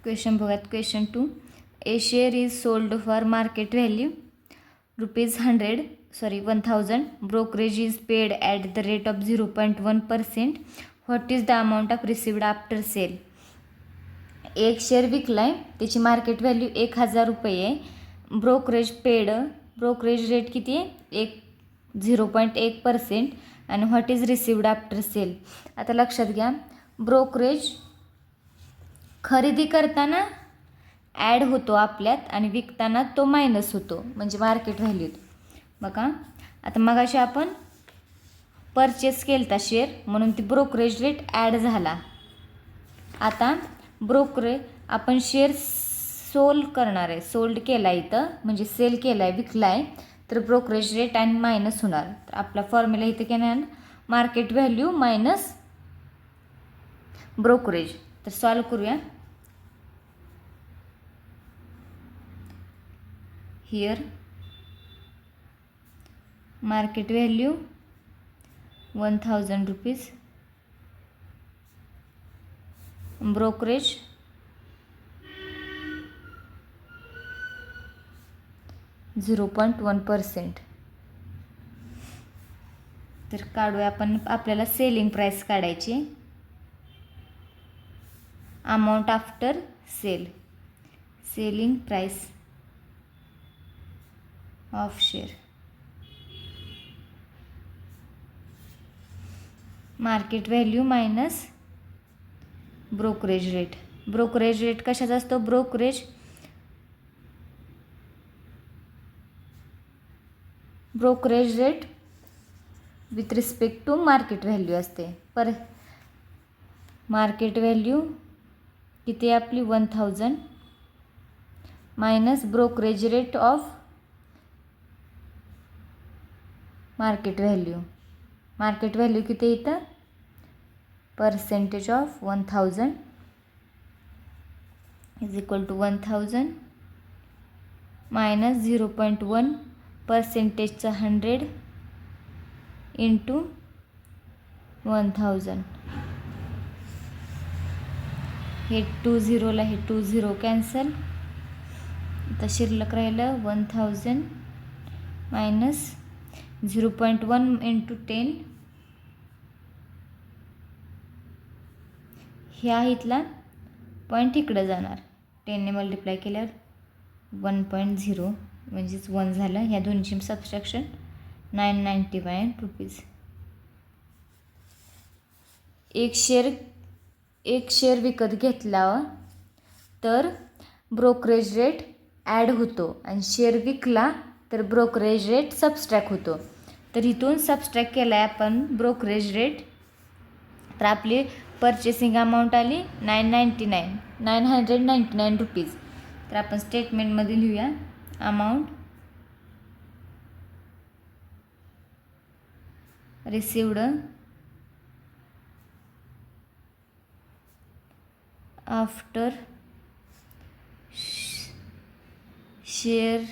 Question बघूयात. Question 2. A share is sold for market value ₹1000. Brokerage is paid at the rate of 0.1%. What is the amount of received after sale. एक share विकला आहे, त्याची market value ₹1000 आहे. Brokerage rate किती आहे? 0.1%. आणि what is received after sale. आता लक्षात घ्या, ब्रोकरेज खरेदी करताना ॲड होतो आपल्यात आणि विकताना तो मायनस होतो, म्हणजे मार्केट व्हॅल्यूत. बघा आता मगाशी आपण परचेस केलता शेअर, म्हणून ती ब्रोकरेज रेट ॲड झाला. आता आपण शेअर सोल्ड केला इथं, म्हणजे सेल केला आहे, विकला आहे, तर ब्रोकरेज रेट आणि मायनस होणार. तर आपला फॉर्म्युला इथं काय येणार? Market value minus brokerage. तर सॉल्व करूया. Here market value ₹1000, brokerage 0.1%. तर काढूया आपण. आपल्याला सेलिंग प्राईस काढायची. Amount after sale, selling price of share, market value minus brokerage rate. Brokerage rate कशाचा असतो? Brokerage rate with respect to market value असते. मार्केट व्हॅल्यू किती आहे आपली? 1000 minus brokerage rate of market value. Market value किती आहे इथं? Percentage of 1000 is equal to 1000 minus 0.1 पर्सेंटेजचा 100 इंटू 1000. हे 20ला हे 20 कॅन्सल. आता शिल्लक राहिलं 1000 मायनस 0.1 इंटू 10. ह्या इथला पॉईंट इकडं जाणार. 10ने मल्टिप्लाय केल्यावर 1.0 म्हणजेच 1 झालं. ह्या दोन्हीची सबस्ट्रॅक्शन ₹991. एक शेअर विकत घेतला तर ब्रोकरेज रेट ॲड होतो आणि शेअर विकला तर ब्रोकरेज रेट सबस्ट्रॅक्ट होतो. तर इथून सबस्ट्रॅक्ट केला आहे आपण ब्रोकरेज रेट. तर आपली परचेसिंग अमाऊंट आली ₹999. तर आपण स्टेटमेंटमध्ये लिहूया. Amount received after share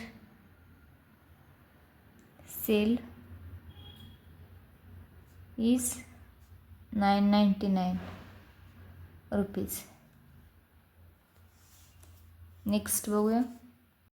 sale is ₹999. Next बघूया.